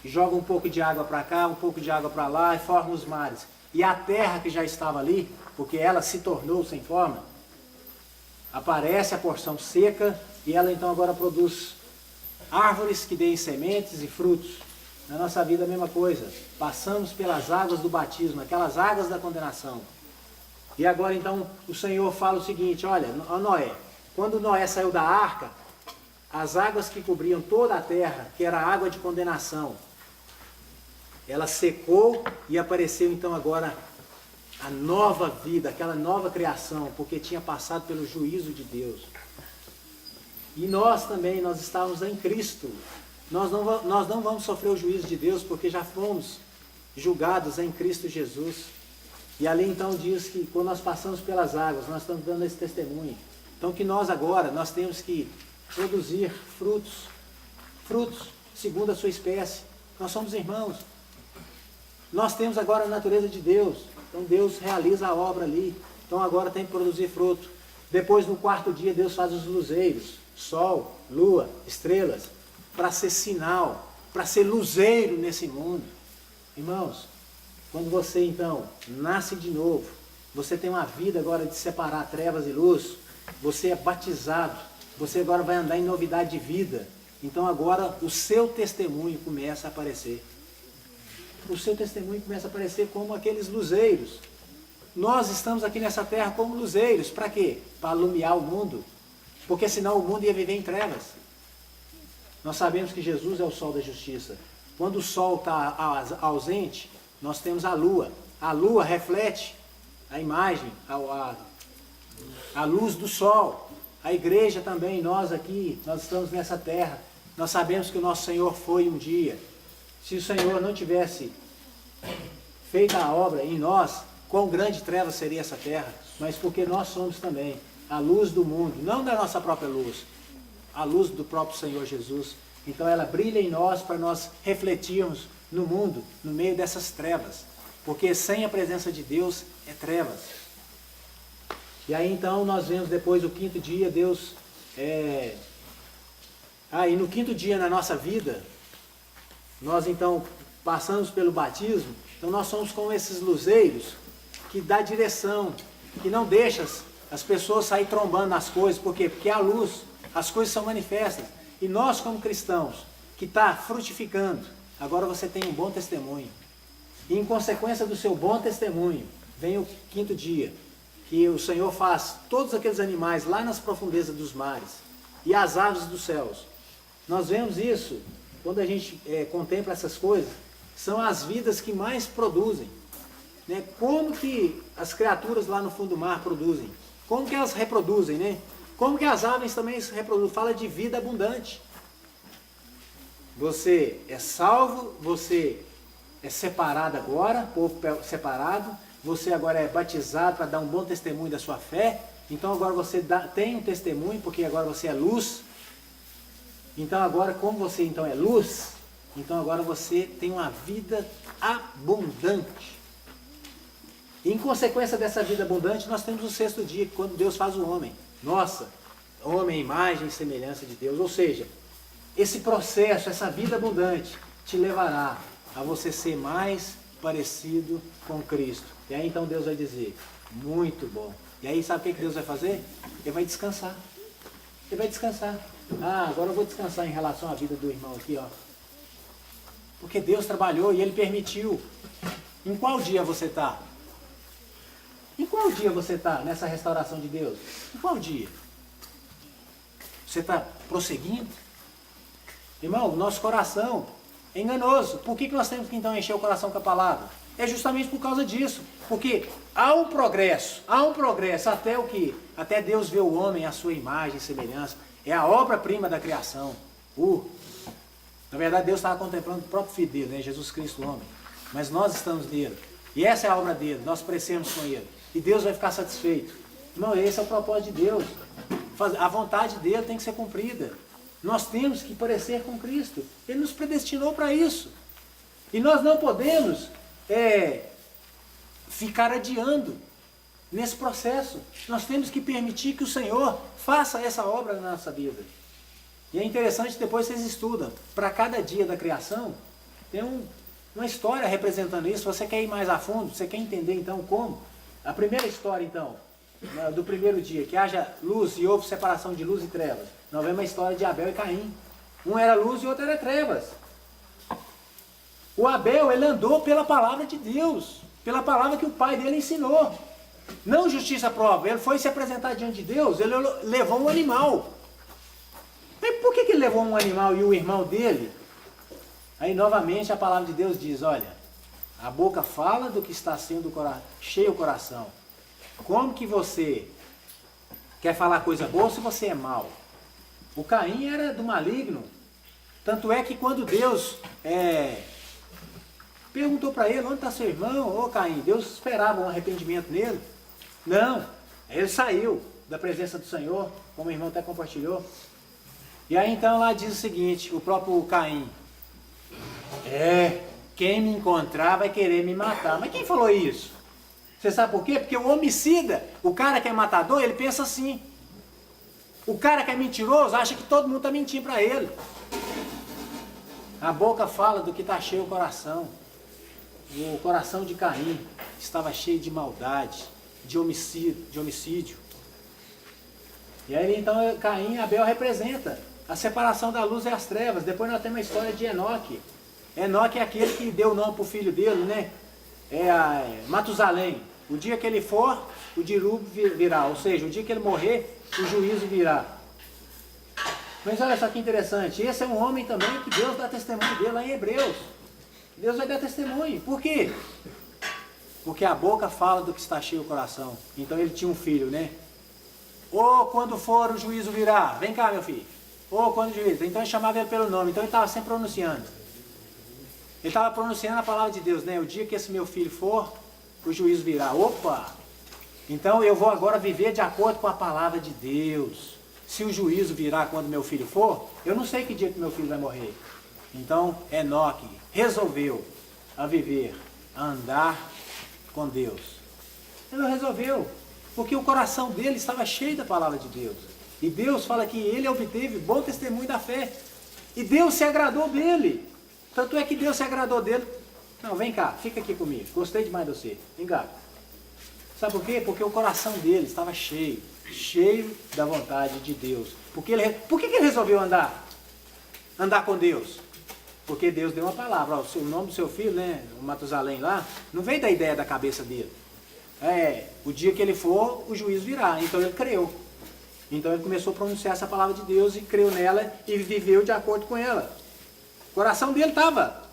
e joga um pouco de água para cá, um pouco de água para lá, e forma os mares. E a terra que já estava ali, porque ela se tornou sem forma, aparece a porção seca, e ela então agora produz árvores que deem sementes e frutos. Na nossa vida a mesma coisa. Passamos pelas águas do batismo, aquelas águas da condenação. E agora então o Senhor fala o seguinte, olha, Noé, quando Noé saiu da arca, as águas que cobriam toda a terra, que era a água de condenação, ela secou e apareceu então agora a nova vida, aquela nova criação, porque tinha passado pelo juízo de Deus. E nós também, nós estávamos em Cristo. Nós não vamos sofrer o juízo de Deus, porque já fomos julgados em Cristo Jesus. E ali então diz que quando nós passamos pelas águas, nós estamos dando esse testemunho. Então que nós agora, nós temos que produzir frutos segundo a sua espécie. Nós somos irmãos. Nós temos agora a natureza de Deus. Então Deus realiza a obra ali. Então agora tem que produzir fruto. Depois no quarto dia Deus faz os luzeiros, sol, lua, estrelas, para ser sinal, para ser luzeiro nesse mundo. Irmãos, quando você então nasce de novo, você tem uma vida agora de separar trevas e luz, você é batizado, você agora vai andar em novidade de vida. Então agora o seu testemunho começa a aparecer. O seu testemunho começa a aparecer como aqueles luzeiros. Nós estamos aqui nessa terra como luzeiros. Para quê? Para alumiar o mundo. Porque senão o mundo ia viver em trevas. Nós sabemos que Jesus é o sol da justiça. Quando o sol está ausente, nós temos a lua. A lua reflete a imagem, a luz do sol. A igreja também, nós aqui, nós estamos nessa terra. Nós sabemos que o nosso Senhor foi um dia. Se o Senhor não tivesse feito a obra em nós, quão grande treva seria essa terra? Mas porque nós somos também a luz do mundo, não da nossa própria luz, a luz do próprio Senhor Jesus. Então ela brilha em nós para nós refletirmos no mundo, no meio dessas trevas. Porque sem a presença de Deus é trevas. E aí então nós vemos depois o quinto dia, Deus... e no quinto dia na nossa vida, nós então passamos pelo batismo, então nós somos como esses luzeiros que dá direção, que não deixa as pessoas sair trombando nas coisas. Por quê? Porque a luz, as coisas são manifestas. E nós como cristãos, que está frutificando, agora você tem um bom testemunho. E em consequência do seu bom testemunho, vem o quinto dia, que o Senhor faz todos aqueles animais lá nas profundezas dos mares e as aves dos céus. Nós vemos isso, quando a gente contempla essas coisas, são as vidas que mais produzem. Né? Como que as criaturas lá no fundo do mar produzem? Como que elas reproduzem, né? Como que as aves também se reproduzem? Fala de vida abundante. Você é salvo, você é separado agora, povo separado, você agora é batizado para dar um bom testemunho da sua fé, então agora você tem um testemunho, porque agora você é luz. Então agora, como você então é luz, então agora você tem uma vida abundante. E em consequência dessa vida abundante, nós temos o sexto dia, quando Deus faz o homem. Nossa, homem, imagem e semelhança de Deus. Ou seja, esse processo, essa vida abundante, te levará a você ser mais parecido com Cristo. E aí então Deus vai dizer, muito bom. E aí sabe o que Deus vai fazer? Ele vai descansar. Ele vai descansar. Ah, agora eu vou descansar em relação à vida do irmão aqui, ó. Porque Deus trabalhou e Ele permitiu. Em qual dia você está? Em qual dia você está nessa restauração de Deus? Em qual dia? Você está prosseguindo? Irmão, nosso coração é enganoso. Por que nós temos que então encher o coração com a palavra? É justamente por causa disso. Porque há um progresso até o que? Até Deus ver o homem à sua imagem e semelhança. É a obra-prima da criação. Na verdade, Deus estava contemplando o próprio Filho dele, né? Jesus Cristo, o homem. Mas nós estamos nele. E essa é a obra dele. Nós parecemos com ele. E Deus vai ficar satisfeito. Irmão, esse é o propósito de Deus. A vontade dele tem que ser cumprida. Nós temos que parecer com Cristo. Ele nos predestinou para isso. E nós não podemos ficar adiando nesse processo. Nós temos que permitir que o Senhor faça essa obra na nossa vida. E é interessante, depois vocês estudam. Para cada dia da criação, tem uma história representando isso. Você quer ir mais a fundo? Você quer entender então como? A primeira história então, do primeiro dia, que haja luz e houve separação de luz e trevas. Nós vemos a história de Abel e Caim. Um era luz e o outro era trevas. O Abel, ele andou pela palavra de Deus, pela palavra que o pai dele ensinou. Não justiça própria, ele foi se apresentar diante de Deus, ele levou um animal. Mas por que ele levou um animal e o irmão dele? Aí novamente a palavra de Deus diz, olha, a boca fala do que está sendo cheio o coração. Como que você quer falar coisa boa se você é mau? O Caim era do maligno. Tanto é que quando Deus perguntou para ele, onde está seu irmão? Ô Caim, Deus esperava um arrependimento nele? Não, ele saiu da presença do Senhor, como o irmão até compartilhou. E aí então lá diz o seguinte, o próprio Caim, quem me encontrar vai querer me matar. Mas quem falou isso? Você sabe por quê? Porque o homicida, o cara que é matador, ele pensa assim. O cara que é mentiroso acha que todo mundo está mentindo para ele. A boca fala do que está cheio o coração. O coração de Caim estava cheio de maldade, de homicídio. E aí então Caim e Abel representa a separação da luz e as trevas. Depois nós temos a história de Enoque. Enoque é aquele que deu o nome para o filho dele, né? Matusalém. O dia que ele for, o dilúvio virá. Ou seja, o dia que ele morrer, o juízo virá. Mas olha só que interessante. Esse é um homem também que Deus dá testemunho dele lá em Hebreus. Deus vai dar testemunho. Por quê? Porque a boca fala do que está cheio o coração. Então ele tinha um filho, né? Ou quando for o juízo virá. Vem cá, meu filho. Ou quando o juízo. Então ele chamava ele pelo nome. Então ele estava sempre pronunciando. Ele estava pronunciando a palavra de Deus, né? O dia que esse meu filho for, o juízo virá. Opa! Então eu vou agora viver de acordo com a palavra de Deus. Se o juízo virá quando meu filho for, eu não sei que dia que meu filho vai morrer. Então Enoque resolveu a viver, a andar com Deus. Ele não resolveu, porque o coração dele estava cheio da palavra de Deus. E Deus fala que ele obteve bom testemunho da fé. E Deus se agradou dele. Tanto é que Deus se agradou dele. Não, vem cá, fica aqui comigo. Gostei demais de você. Vem cá. Sabe por quê? Porque o coração dele estava cheio da vontade de Deus. Por que ele resolveu andar com Deus? Porque Deus deu uma palavra. O nome do seu filho, né, o Matusalém lá, não veio da ideia da cabeça dele. o dia que ele for, o juízo virá. Então ele creu. Então ele começou a pronunciar essa palavra de Deus e creu nela e viveu de acordo com ela. O coração dele estava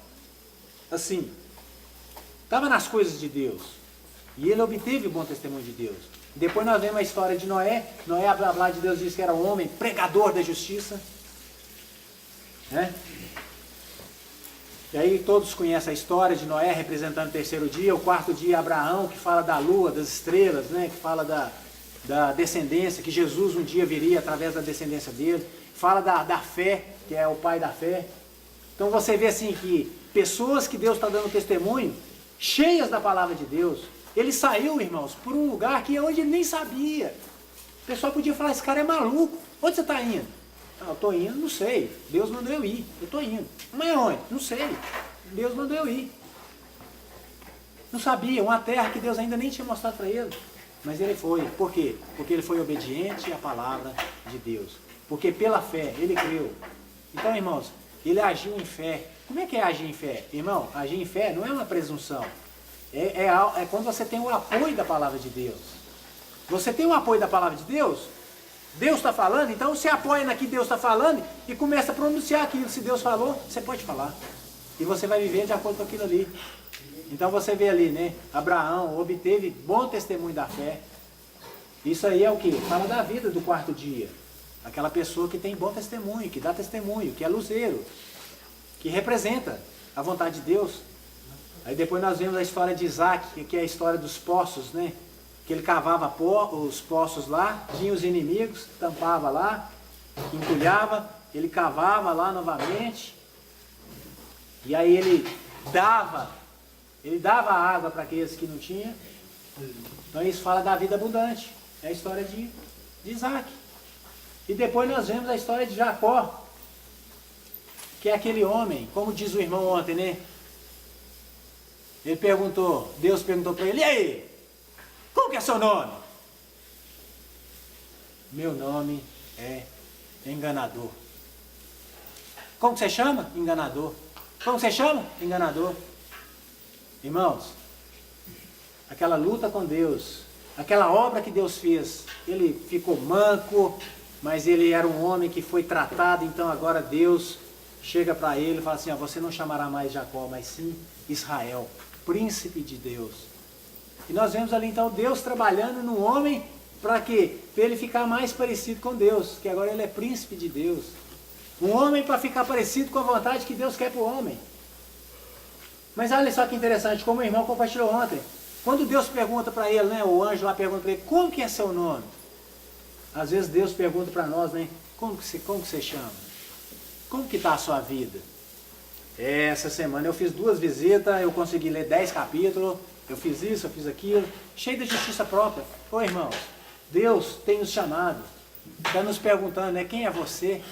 assim, estava nas coisas de Deus. E ele obteve o bom testemunho de Deus. Depois nós vemos a história de Noé. Noé, a palavra de Deus diz que era um homem pregador da justiça. Né? E aí todos conhecem a história de Noé representando o terceiro dia. O quarto dia, Abraão, que fala da lua, das estrelas, né? Que fala da descendência, que Jesus um dia viria através da descendência dele. Fala da fé, que é o pai da fé. Então você vê assim que pessoas que Deus está dando testemunho, cheias da palavra de Deus. Ele saiu, irmãos, por um lugar que onde ele nem sabia. O pessoal podia falar, esse cara é maluco. Onde você está indo? Eu estou indo, não sei. Deus mandou eu ir. Eu estou indo. Mas onde? Não sei. Deus mandou eu ir. Não sabia. Uma terra que Deus ainda nem tinha mostrado para ele. Mas ele foi. Por quê? Porque ele foi obediente à palavra de Deus. Porque pela fé ele creu. Então, irmãos, ele agiu em fé. Como é que é agir em fé? Irmão, agir em fé não é uma presunção. É quando você tem o apoio da palavra de Deus. Você tem o apoio da palavra de Deus? Deus está falando, então você apoia naquilo que Deus está falando e começa a pronunciar aquilo. Se Deus falou, você pode falar. E você vai viver de acordo com aquilo ali. Então você vê ali, né? Abraão obteve bom testemunho da fé. Isso aí é o que? Fala da vida do quarto dia. Aquela pessoa que tem bom testemunho, que dá testemunho, que é luzeiro, que representa a vontade de Deus. Aí depois nós vemos a história de Isaac, que é a história dos poços, né? Que ele cavava os poços lá, tinha os inimigos, tampava lá, entulhava, ele cavava lá novamente, e aí ele dava água para aqueles que não tinham. Então isso fala da vida abundante, é a história de Isaac. E depois nós vemos a história de Jacó, que é aquele homem, como diz o irmão ontem, né? Ele perguntou, Deus perguntou para ele, e aí? Como que é seu nome? Meu nome é enganador. Como que você chama? Enganador. Como você chama? Enganador. Irmãos, aquela luta com Deus, aquela obra que Deus fez, ele ficou manco, mas ele era um homem que foi tratado, então agora Deus chega para ele e fala assim, você não chamará mais Jacó, mas sim Israel, príncipe de Deus. E nós vemos ali então Deus trabalhando no homem para quê? Para ele ficar mais parecido com Deus, que agora ele é príncipe de Deus. Um homem para ficar parecido com a vontade que Deus quer para o homem. Mas olha só que interessante, como o irmão compartilhou ontem. Quando Deus pergunta para ele, né, o anjo lá pergunta para ele, como que é seu nome? Às vezes Deus pergunta para nós, né, como que você chama? Como que está a sua vida? Essa semana eu fiz 2 visitas, eu consegui ler 10 capítulos, eu fiz isso, eu fiz aquilo, cheio de justiça própria. Ô irmãos, Deus tem nos chamado, está nos perguntando, né, quem é você?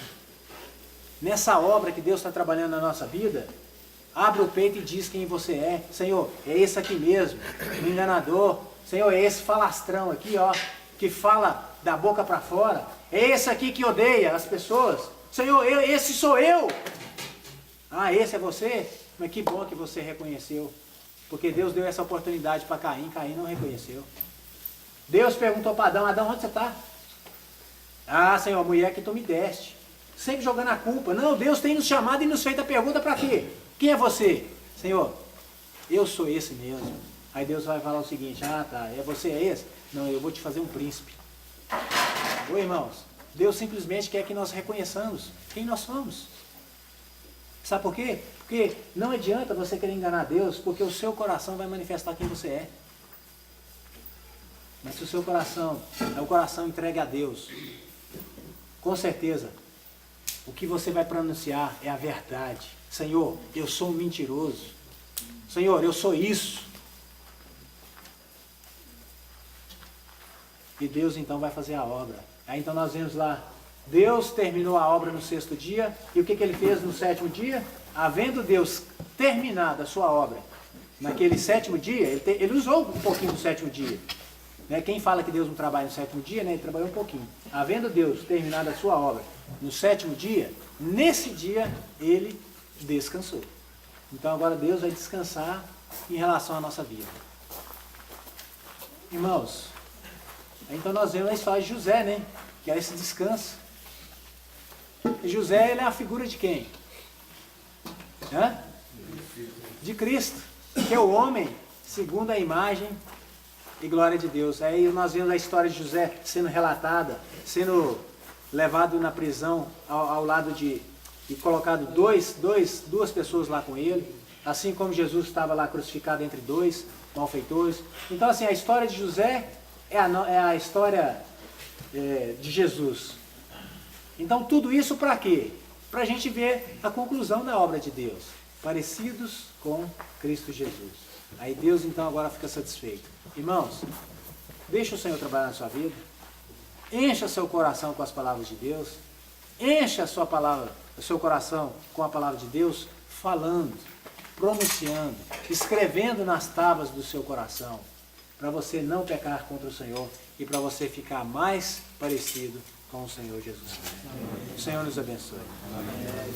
Nessa obra que Deus está trabalhando na nossa vida, abre o peito e diz quem você é. Senhor, é esse aqui mesmo, o enganador. Senhor, é esse falastrão aqui, ó, que fala da boca para fora. É esse aqui que odeia as pessoas. Senhor, esse sou eu. Ah, esse é você? Mas que bom que você reconheceu. Porque Deus deu essa oportunidade para Caim, Caim não reconheceu. Deus perguntou para Adão, Adão, onde você está? Ah, Senhor, a mulher que tu me deste. Sempre jogando a culpa. Não, Deus tem nos chamado e nos feito a pergunta para quê? Quem é você? Senhor, eu sou esse mesmo. Aí Deus vai falar o seguinte, ah tá, você é esse? Não, eu vou te fazer um príncipe. Ô irmãos, Deus simplesmente quer que nós reconheçamos quem nós somos. Sabe por quê? Porque não adianta você querer enganar Deus, porque o seu coração vai manifestar quem você é. Mas se o seu coração é o coração entregue a Deus, com certeza, o que você vai pronunciar é a verdade. Senhor, eu sou um mentiroso. Senhor, eu sou isso. E Deus então vai fazer a obra. Aí então nós vemos lá, Deus terminou a obra no 6º dia, e o que ele fez no 7º dia? Havendo Deus terminado a sua obra naquele 7º dia, ele usou um pouquinho do 7º dia. Né? Quem fala que Deus não trabalha no 7º dia, né? Ele trabalhou um pouquinho. Havendo Deus terminado a sua obra no 7º dia, nesse dia ele descansou. Então agora Deus vai descansar em relação à nossa vida. Irmãos, então nós vemos a história de José, né? Que é esse descanso. E José, ele é a figura de quem? Hã? De Cristo, que é o homem segundo a imagem e glória de Deus. Aí nós vemos a história de José sendo relatada, sendo levado na prisão ao lado de... e colocado duas pessoas lá com ele, assim como Jesus estava lá crucificado entre dois malfeitores. Então assim, a história de José é a história de Jesus. Então tudo isso para quê? Para a gente ver a conclusão da obra de Deus, parecidos com Cristo Jesus. Aí Deus então agora fica satisfeito. Irmãos, deixa o Senhor trabalhar na sua vida, encha seu coração com as palavras de Deus, encha a sua palavra, o seu coração com a palavra de Deus, falando, pronunciando, escrevendo nas tábuas do seu coração, para você não pecar contra o Senhor e para você ficar mais parecido com o Senhor Jesus. Amém. O Senhor nos abençoe. Amém.